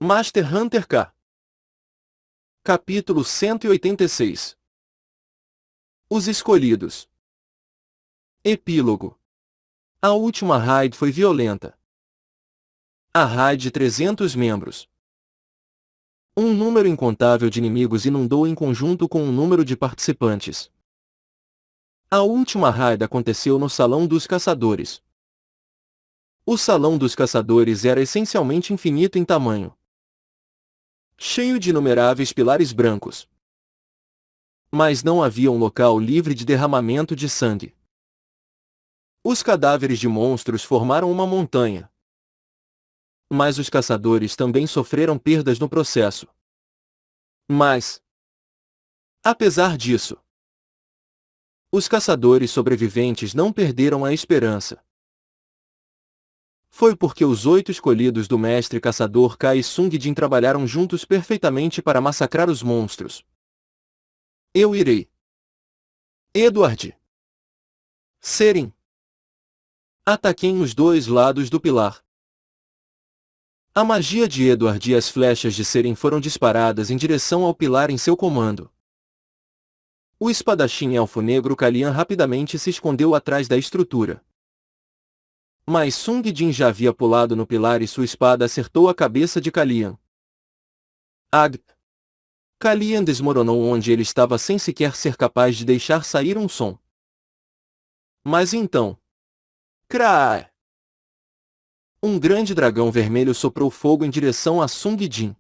Master Hunter K. Capítulo 186. Os Escolhidos. Epílogo. A última raid foi violenta. A raid de 300 membros. Um número incontável de inimigos inundou em conjunto com um número de participantes. A última raid aconteceu no Salão dos Caçadores. O Salão dos Caçadores era essencialmente infinito em tamanho, cheio de inumeráveis pilares brancos. Mas não havia um local livre de derramamento de sangue. Os cadáveres de monstros formaram uma montanha. Mas os caçadores também sofreram perdas no processo. Mas, apesar disso, os caçadores sobreviventes não perderam a esperança. Foi porque os 8 escolhidos do mestre caçador Kai e Sung Jin trabalharam juntos perfeitamente para massacrar os monstros. Eu irei. Edward. Seren. Ataquem os dois lados do pilar. A magia de Edward e as flechas de Seren foram disparadas em direção ao pilar em seu comando. O espadachim elfo negro Kalian rapidamente se escondeu atrás da estrutura. Mas Sung Jin já havia pulado no pilar e sua espada acertou a cabeça de Kalian. Ag! Kalian desmoronou onde ele estava sem sequer ser capaz de deixar sair um som. Mas então... Kraa! Um grande dragão vermelho soprou fogo em direção a Sung Jin.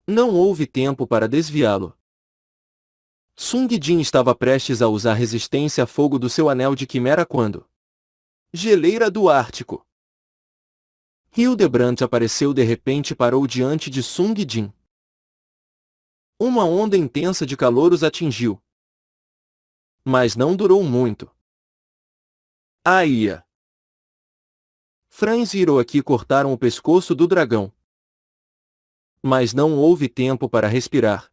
Não houve tempo para desviá-lo. Sung Jin estava prestes a usar resistência a fogo do seu anel de quimera quando... Geleira do Ártico. Hildebrand apareceu de repente e parou diante de Sung Jin. Uma onda intensa de calor os atingiu. Mas não durou muito. Aia! Franz e Hiroaki cortaram o pescoço do dragão. Mas não houve tempo para respirar.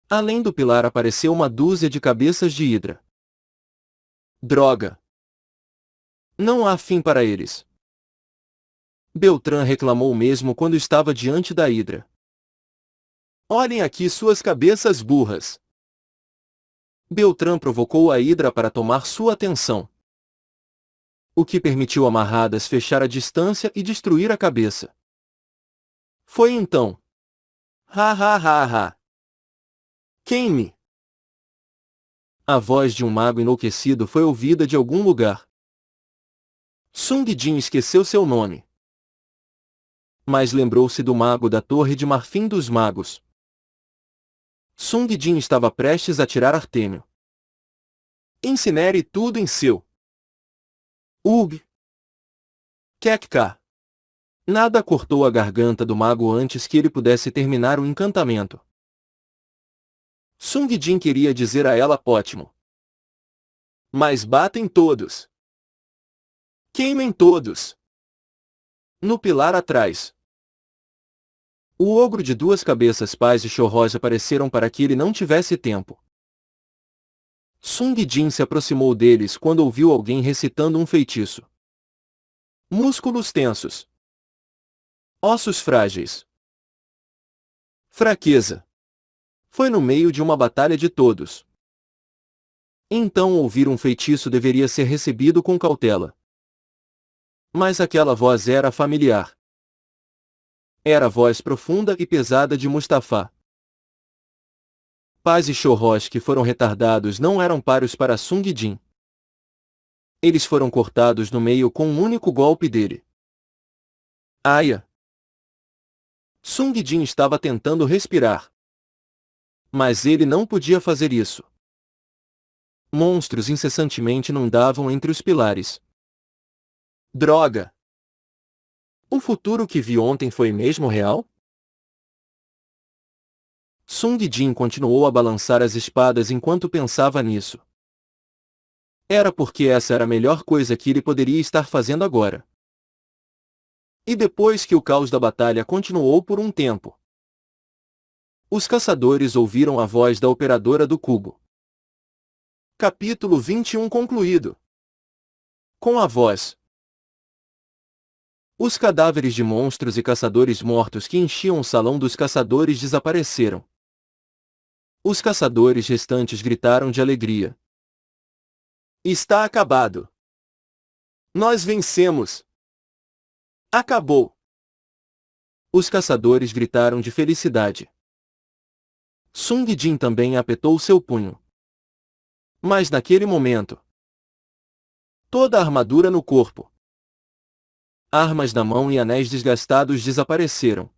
Além do pilar apareceu uma dúzia de cabeças de hidra. Droga! Não há fim para eles. Beltrán reclamou mesmo quando estava diante da hidra. Olhem aqui suas cabeças burras! Beltrán provocou a hidra para tomar sua atenção, o que permitiu amarradas fechar a distância e destruir a cabeça. Foi então. Ha ha ha ha! Queime! A voz de um mago enlouquecido foi ouvida de algum lugar. Sung Jin esqueceu seu nome. Mas lembrou-se do mago da Torre de Marfim dos Magos. Sung Jin estava prestes a tirar Artêmio. Incinere tudo em seu. Ug. Kekka. Nada cortou a garganta do mago antes que ele pudesse terminar o encantamento. Sung Jin queria dizer a ela ótimo. Mas batem todos. Queimem todos. No pilar atrás. O ogro de 2 cabeças Paz e Chorroz apareceram para que ele não tivesse tempo. Sung Jin se aproximou deles quando ouviu alguém recitando um feitiço. Músculos tensos. Ossos frágeis. Fraqueza. Foi no meio de uma batalha de todos. Então ouvir um feitiço deveria ser recebido com cautela. Mas aquela voz era familiar. Era a voz profunda e pesada de Mustafa. Paz e Chorroz que foram retardados não eram páreos para Sung Jin. Eles foram cortados no meio com um único golpe dele. Aia! Sung Jin estava tentando respirar. Mas ele não podia fazer isso. Monstros incessantemente inundavam entre os pilares. Droga! O futuro que vi ontem foi mesmo real? Sung Jin continuou a balançar as espadas enquanto pensava nisso. Era porque essa era a melhor coisa que ele poderia estar fazendo agora. E depois que o caos da batalha continuou por um tempo, os caçadores ouviram a voz da operadora do cubo. Capítulo 21 concluído. Com a voz. Os cadáveres de monstros e caçadores mortos que enchiam o salão dos caçadores desapareceram. Os caçadores restantes gritaram de alegria. Está acabado! Nós vencemos! Acabou! Os caçadores gritaram de felicidade. Sung Jin também apertou seu punho. Mas naquele momento, toda a armadura no corpo, armas na mão e anéis desgastados desapareceram.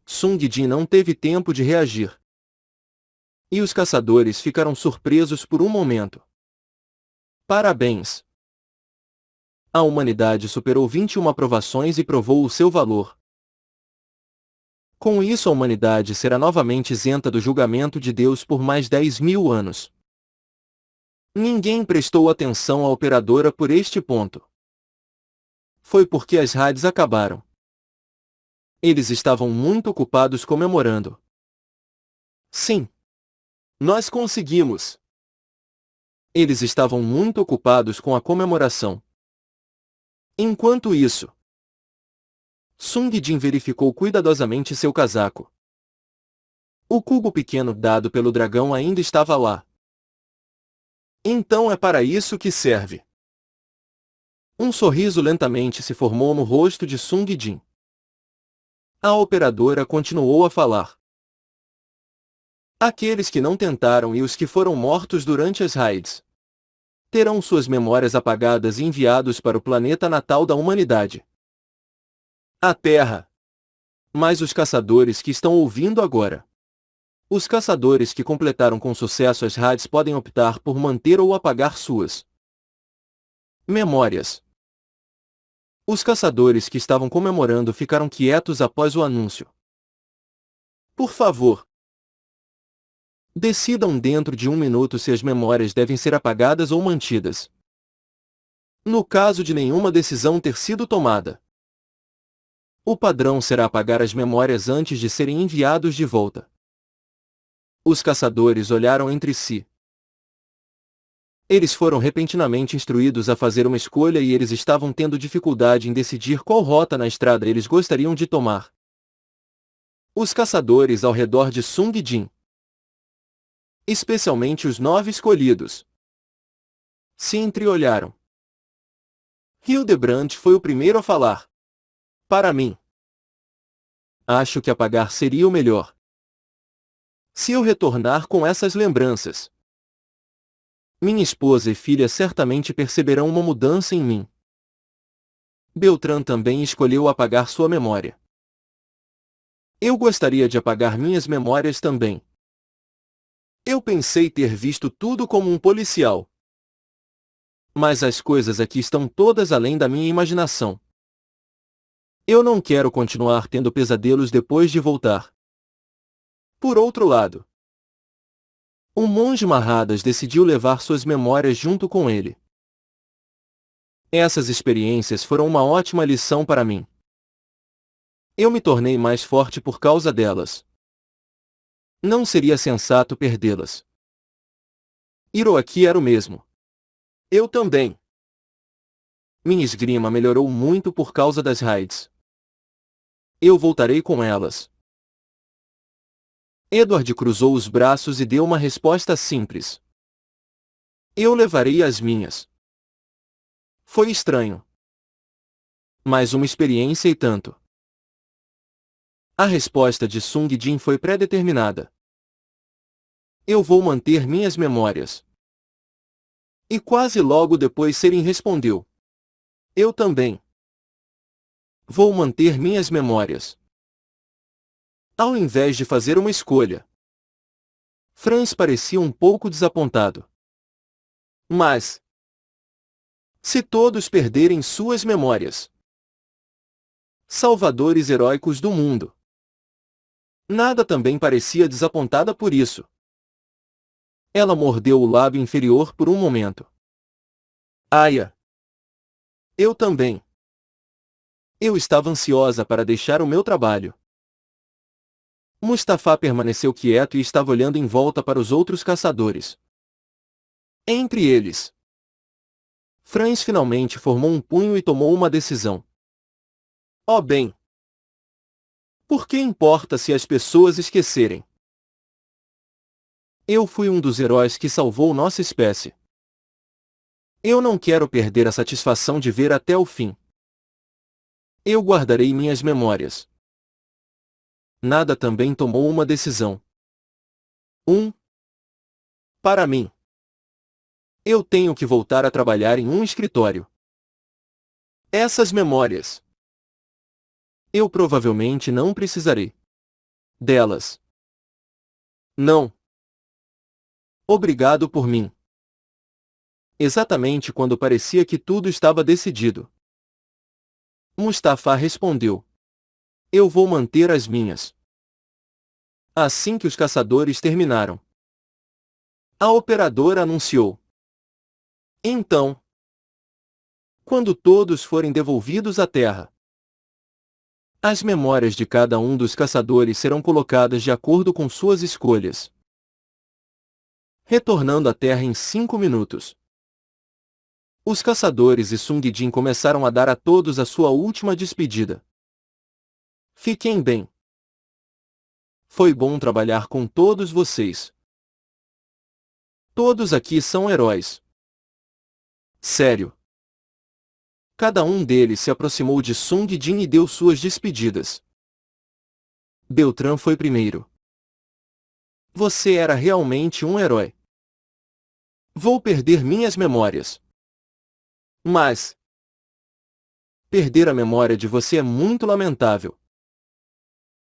Sung Jin não teve tempo de reagir. E os caçadores ficaram surpresos por um momento. Parabéns! A humanidade superou 21 aprovações e provou o seu valor. Com isso a humanidade será novamente isenta do julgamento de Deus por mais 10.000 anos. Ninguém prestou atenção à operadora por este ponto. Foi porque as raids acabaram. Eles estavam muito ocupados comemorando. Sim. Nós conseguimos! Eles estavam muito ocupados com a comemoração. Enquanto isso, Sung Jin verificou cuidadosamente seu casaco. O cubo pequeno dado pelo dragão ainda estava lá. Então é para isso que serve. Um sorriso lentamente se formou no rosto de Sung Jin. A operadora continuou a falar. Aqueles que não tentaram e os que foram mortos durante as raids terão suas memórias apagadas e enviados para o planeta natal da humanidade. A Terra. Mas os caçadores que estão ouvindo agora. Os caçadores que completaram com sucesso as raids podem optar por manter ou apagar suas memórias. Os caçadores que estavam comemorando ficaram quietos após o anúncio. Por favor, decidam dentro de 1 minuto se as memórias devem ser apagadas ou mantidas. No caso de nenhuma decisão ter sido tomada, o padrão será apagar as memórias antes de serem enviados de volta. Os caçadores olharam entre si. Eles foram repentinamente instruídos a fazer uma escolha e eles estavam tendo dificuldade em decidir qual rota na estrada eles gostariam de tomar. Os caçadores ao redor de Sung Jin, especialmente os 9 escolhidos, se entreolharam. Hildebrand foi o primeiro a falar. Para mim, acho que apagar seria o melhor. Se eu retornar com essas lembranças, minha esposa e filha certamente perceberão uma mudança em mim. Beltrán também escolheu apagar sua memória. Eu gostaria de apagar minhas memórias também. Eu pensei ter visto tudo como um policial. Mas as coisas aqui estão todas além da minha imaginação. Eu não quero continuar tendo pesadelos depois de voltar. Por outro lado, o monge Marradas decidiu levar suas memórias junto com ele. Essas experiências foram uma ótima lição para mim. Eu me tornei mais forte por causa delas. Não seria sensato perdê-las. Hiroaki era o mesmo. Eu também. Minha esgrima melhorou muito por causa das raids. Eu voltarei com elas. Edward cruzou os braços e deu uma resposta simples. Eu levarei as minhas. Foi estranho. Mas uma experiência e tanto. A resposta de Sung Jin foi pré-determinada. Eu vou manter minhas memórias. E quase logo depois Seren respondeu. Eu também. Vou manter minhas memórias. Ao invés de fazer uma escolha, Franz parecia um pouco desapontado. Mas, se todos perderem suas memórias, salvadores heróicos do mundo. Nada também parecia desapontada por isso. Ela mordeu o lábio inferior por um momento. Aya! Eu também. Eu estava ansiosa para deixar o meu trabalho. Mustafa permaneceu quieto e estava olhando em volta para os outros caçadores. Entre eles, Franz finalmente formou um punho e tomou uma decisão. Oh bem! Por que importa se as pessoas esquecerem? Eu fui um dos heróis que salvou nossa espécie. Eu não quero perder a satisfação de ver até o fim. Eu guardarei minhas memórias. Nada também tomou uma decisão. Para mim. Eu tenho que voltar a trabalhar em um escritório. Essas memórias. Eu provavelmente não precisarei delas. Não. Obrigado por mim. Exatamente quando parecia que tudo estava decidido. Mustafa respondeu. Eu vou manter as minhas. Assim que os caçadores terminaram, a operadora anunciou. Então, quando todos forem devolvidos à Terra, as memórias de cada um dos caçadores serão colocadas de acordo com suas escolhas. Retornando à Terra em 5 minutos. Os caçadores e Sung Jin começaram a dar a todos a sua última despedida. Fiquem bem. Foi bom trabalhar com todos vocês. Todos aqui são heróis. Sério. Cada um deles se aproximou de Sung Jin e deu suas despedidas. Beltrán foi primeiro. Você era realmente um herói. Vou perder minhas memórias. Mas perder a memória de você é muito lamentável.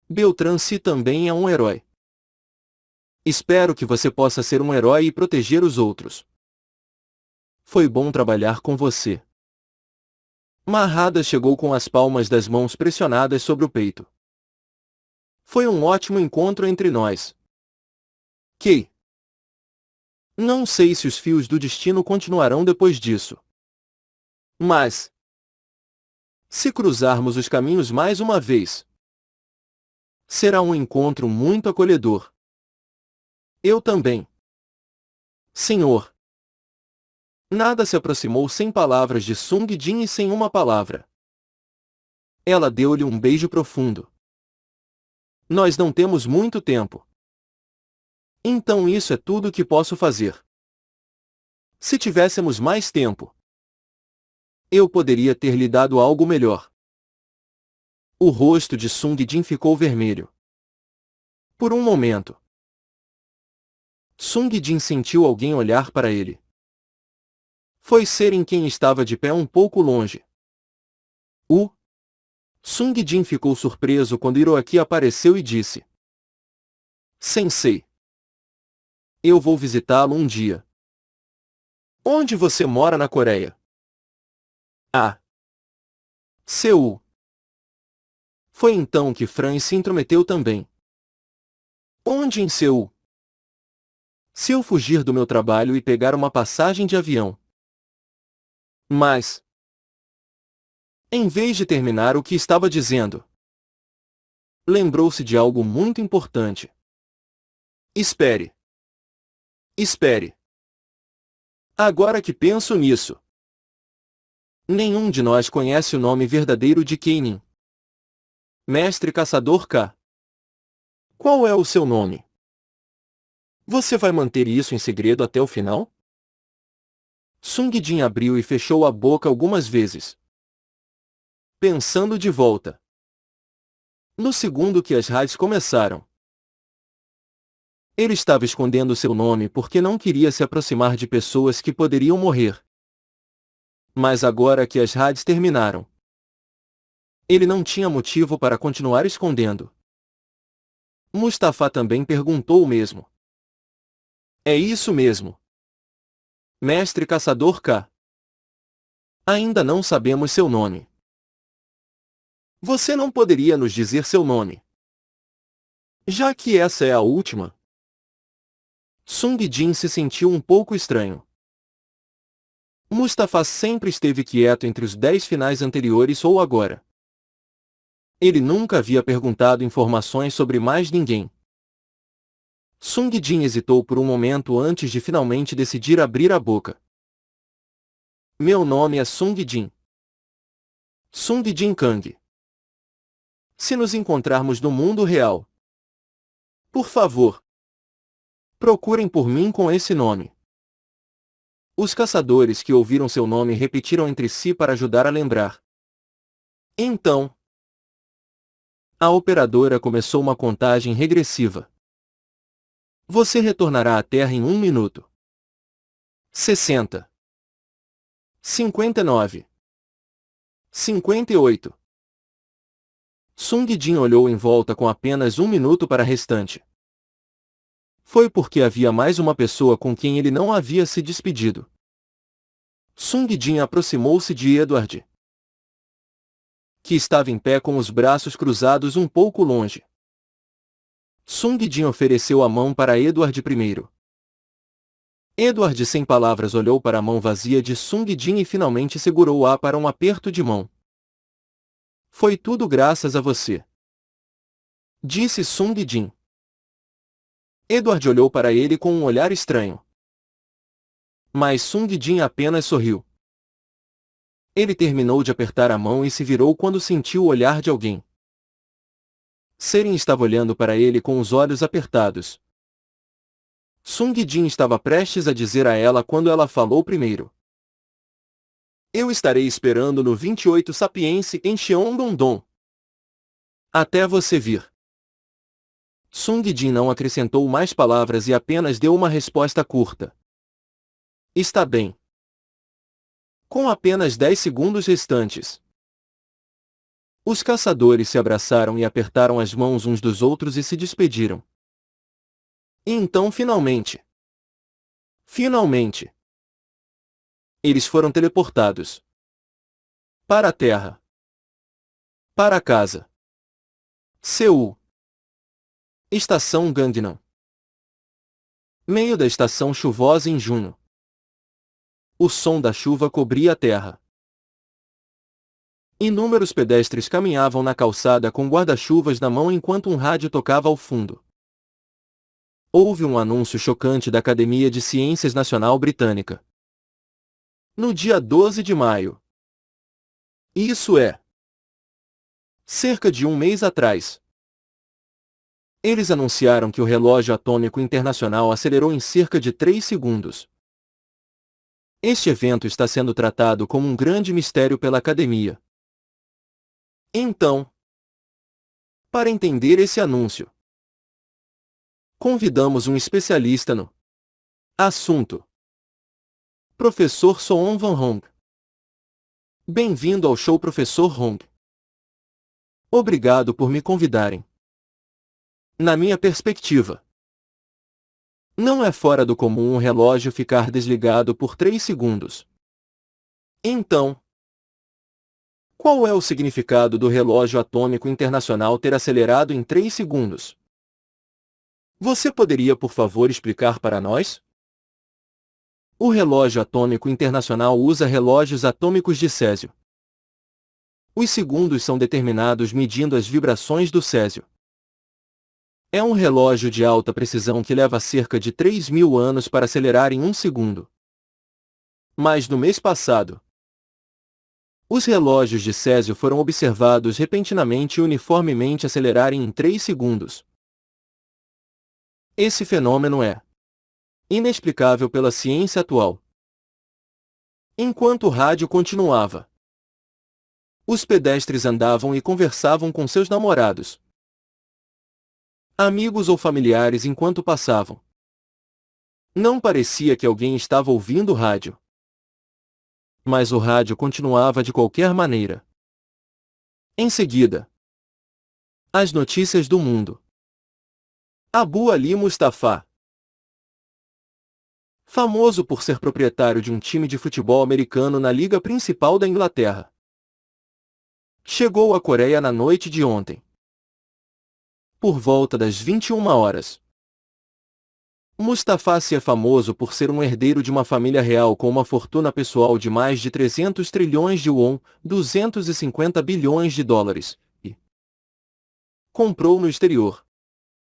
Beltrán se também é um herói. Espero que você possa ser um herói e proteger os outros. Foi bom trabalhar com você. Mahada chegou com as palmas das mãos pressionadas sobre o peito. Foi um ótimo encontro entre nós. Kei. Não sei se os fios do destino continuarão depois disso. Mas se cruzarmos os caminhos mais uma vez, será um encontro muito acolhedor. Eu também. Senhor. Nada se aproximou sem palavras de Sung Jin e sem uma palavra. Ela deu-lhe um beijo profundo. Nós não temos muito tempo. Então isso é tudo que posso fazer. Se tivéssemos mais tempo, eu poderia ter lhe dado algo melhor. O rosto de Sung Jin ficou vermelho. Por um momento, Sung Jin sentiu alguém olhar para ele. Foi Seren quem estava de pé um pouco longe. Sung Jin ficou surpreso quando Hiroaki apareceu e disse. Sensei. Eu vou visitá-lo um dia. Onde você mora na Coreia? Ah. Seul. Foi então que Franz se intrometeu também. Onde em Seul? Se eu fugir do meu trabalho e pegar uma passagem de avião. Mas, em vez de terminar o que estava dizendo, lembrou-se de algo muito importante. Espere. Espere. Agora que penso nisso, nenhum de nós conhece o nome verdadeiro de Keinin. Mestre Caçador K. Qual é o seu nome? Você vai manter isso em segredo até o final? Sung Jin abriu e fechou a boca algumas vezes, pensando de volta. No segundo que as raids começaram, ele estava escondendo seu nome porque não queria se aproximar de pessoas que poderiam morrer. Mas agora que as raids terminaram, ele não tinha motivo para continuar escondendo. Mustafa também perguntou o mesmo. É isso mesmo. Mestre Caçador K. Ainda não sabemos seu nome. Você não poderia nos dizer seu nome? Já que essa é a última. Sung Jin se sentiu um pouco estranho. Mustafa sempre esteve quieto entre os 10 finais anteriores ou agora. Ele nunca havia perguntado informações sobre mais ninguém. Sung Jin hesitou por um momento antes de finalmente decidir abrir a boca. Meu nome é Sung Jin. Sung Jin Kang. Se nos encontrarmos no mundo real, por favor, procurem por mim com esse nome. Os caçadores que ouviram seu nome repetiram entre si para ajudar a lembrar. Então, a operadora começou uma contagem regressiva. Você retornará à Terra em 1 minuto. 60. 59. 58. Sung Jin olhou em volta com apenas 1 minuto para a restante. Foi porque havia mais uma pessoa com quem ele não havia se despedido. Sung Jin aproximou-se de Edward, que estava em pé com os braços cruzados um pouco longe. Sung Jin ofereceu a mão para Edward primeiro. Edward sem palavras olhou para a mão vazia de Sung Jin e finalmente segurou-a para um aperto de mão. Foi tudo graças a você, disse Sung Jin. Edward olhou para ele com um olhar estranho. Mas Sung Jin apenas sorriu. Ele terminou de apertar a mão e se virou quando sentiu o olhar de alguém. Seren estava olhando para ele com os olhos apertados. Sung Jin estava prestes a dizer a ela quando ela falou primeiro. Eu estarei esperando no 28 Sapiense em Cheongdong. Até você vir. Sung Jin não acrescentou mais palavras e apenas deu uma resposta curta. Está bem. Com apenas 10 segundos restantes, os caçadores se abraçaram e apertaram as mãos uns dos outros e se despediram. E então finalmente, eles foram teleportados para a Terra, para casa. Seul. Estação Gangnam. Meio da estação chuvosa em junho. O som da chuva cobria a terra. Inúmeros pedestres caminhavam na calçada com guarda-chuvas na mão enquanto um rádio tocava ao fundo. Houve um anúncio chocante da Academia de Ciências Nacional Britânica. No dia 12 de maio. Isso é, cerca de um mês atrás. Eles anunciaram que o relógio atômico internacional acelerou em cerca de 3 segundos. Este evento está sendo tratado como um grande mistério pela Academia. Então, para entender esse anúncio, convidamos um especialista no assunto. Professor Soon Van Hong. Bem-vindo ao show, Professor Hong. Obrigado por me convidarem. Na minha perspectiva, não é fora do comum um relógio ficar desligado por 3 segundos. Então, qual é o significado do relógio atômico internacional ter acelerado em 3 segundos? Você poderia, por favor, explicar para nós? O relógio atômico internacional usa relógios atômicos de césio. Os segundos são determinados medindo as vibrações do césio. É um relógio de alta precisão que leva cerca de 3.000 anos para acelerar em 1 segundo. Mas no mês passado, os relógios de césio foram observados repentinamente e uniformemente acelerarem em 3 segundos. Esse fenômeno é inexplicável pela ciência atual. Enquanto o rádio continuava, os pedestres andavam e conversavam com seus namorados, amigos ou familiares enquanto passavam. Não parecia que alguém estava ouvindo o rádio. Mas o rádio continuava de qualquer maneira. Em seguida, as notícias do mundo. Abu Ali Mustafa, famoso por ser proprietário de um time de futebol americano na liga principal da Inglaterra, chegou à Coreia na noite de ontem, por volta das 21 horas. Mustafa é famoso por ser um herdeiro de uma família real com uma fortuna pessoal de mais de 300 trilhões de won, 250 bilhões de dólares, e comprou no exterior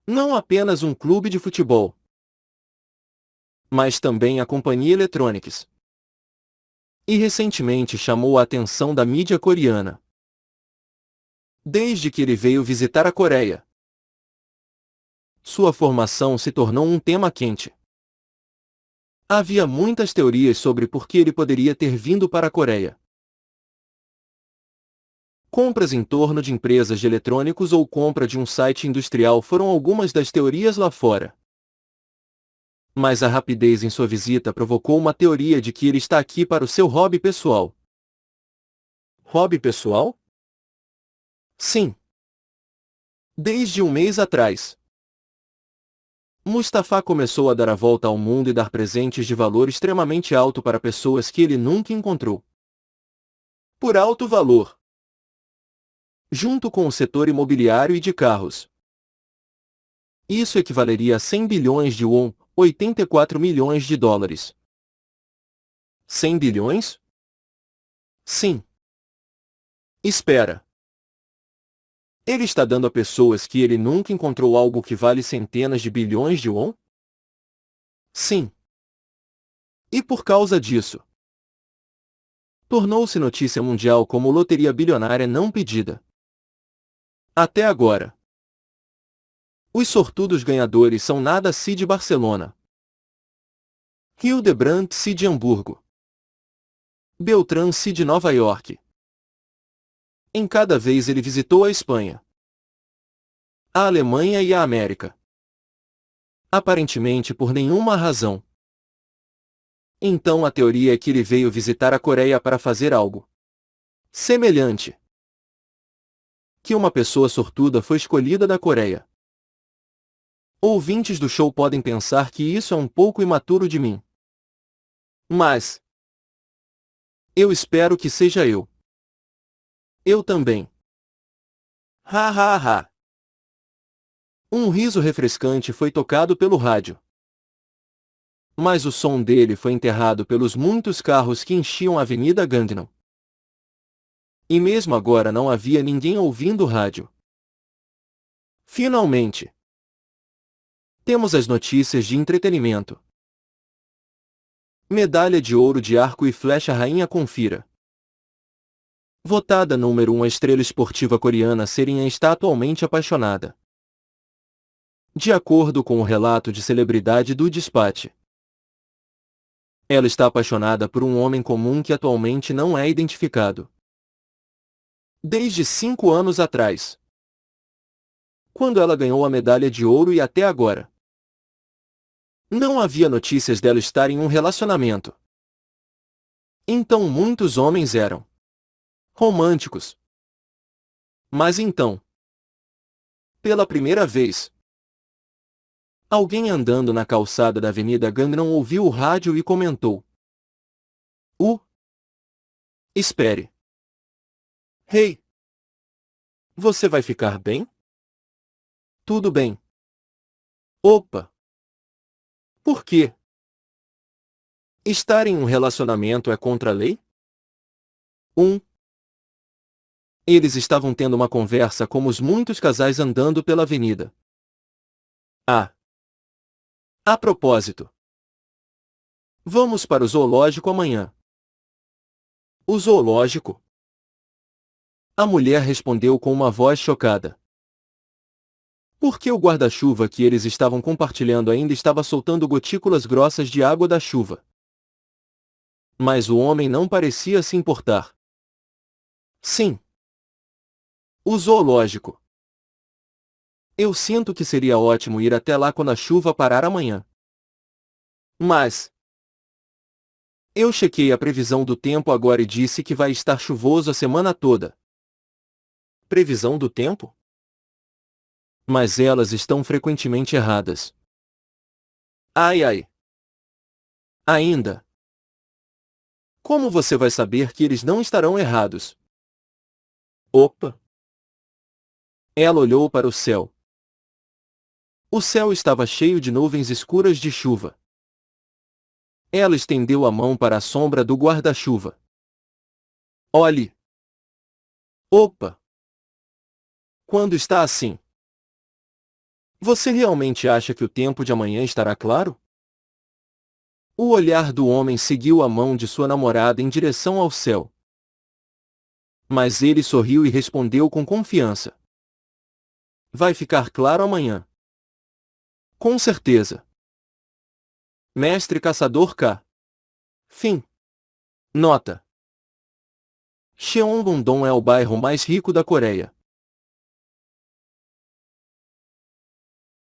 não apenas um clube de futebol, mas também a companhia Electronics, E recentemente chamou a atenção da mídia coreana. Desde que ele veio visitar a Coreia, sua formação se tornou um tema quente. Havia muitas teorias sobre por que ele poderia ter vindo para a Coreia. Compras em torno de empresas de eletrônicos ou compra de um site industrial foram algumas das teorias lá fora. Mas a rapidez em sua visita provocou uma teoria de que ele está aqui para o seu hobby pessoal. Hobby pessoal? Sim. Desde um mês atrás, Mustafa começou a dar a volta ao mundo e dar presentes de valor extremamente alto para pessoas que ele nunca encontrou. Por alto valor. Junto com o setor imobiliário e de carros. Isso equivaleria a 100 bilhões de won, 84 milhões de dólares. 100 bilhões? Sim. Espera. Ele está dando a pessoas que ele nunca encontrou algo que vale centenas de bilhões de won? Sim. E por causa disso, tornou-se notícia mundial como loteria bilionária não pedida. Até agora, os sortudos ganhadores são Nada Si de Barcelona, Hildebrandt Si de Hamburgo, Beltrán Si de Nova York. Em cada vez ele visitou a Espanha, a Alemanha e a América. Aparentemente por nenhuma razão. Então a teoria é que ele veio visitar a Coreia para fazer algo semelhante. Que uma pessoa sortuda foi escolhida da Coreia. Ouvintes do show podem pensar que isso é um pouco imaturo de mim. Mas eu espero que seja eu. Eu também. Ha ha ha. Um riso refrescante foi tocado pelo rádio. Mas o som dele foi enterrado pelos muitos carros que enchiam a Avenida Gangnam. E mesmo agora não havia ninguém ouvindo o rádio. Finalmente, temos as notícias de entretenimento. Medalha de ouro de arco e flecha rainha confira. Votada número 1 a estrela esportiva coreana Serin está atualmente apaixonada. De acordo com o relato de celebridade do Despache, ela está apaixonada por um homem comum que atualmente não é identificado. Desde 5 anos atrás, quando ela ganhou a medalha de ouro e até agora, não havia notícias dela estar em um relacionamento. Então muitos homens eram românticos. Mas então, pela primeira vez, alguém andando na calçada da Avenida Gangnam ouviu o rádio e comentou: Espere. Hey! Você vai ficar bem? Tudo bem. Opa! Por quê? Estar em um relacionamento é contra a lei? Eles estavam tendo uma conversa como os muitos casais andando pela avenida. A propósito, vamos para o zoológico amanhã. O zoológico? A mulher respondeu com uma voz chocada. Porque o guarda-chuva que eles estavam compartilhando ainda estava soltando gotículas grossas de água da chuva. Mas o homem não parecia se importar. Sim. O zoológico. Eu sinto que seria ótimo ir até lá quando a chuva parar amanhã. Mas eu chequei a previsão do tempo agora e disse que vai estar chuvoso a semana toda. Previsão do tempo? Mas elas estão frequentemente erradas. Ai ai. Ainda. Como você vai saber que eles não estarão errados? Opa! Ela olhou para o céu. O céu estava cheio de nuvens escuras de chuva. Ela estendeu a mão para a sombra do guarda-chuva. Olhe! Opa! Quando está assim? Você realmente acha que o tempo de amanhã estará claro? O olhar do homem seguiu a mão de sua namorada em direção ao céu. Mas ele sorriu e respondeu com confiança. Vai ficar claro amanhã. Com certeza. Mestre Caçador K. Fim. Nota: Cheongbundong é o bairro mais rico da Coreia.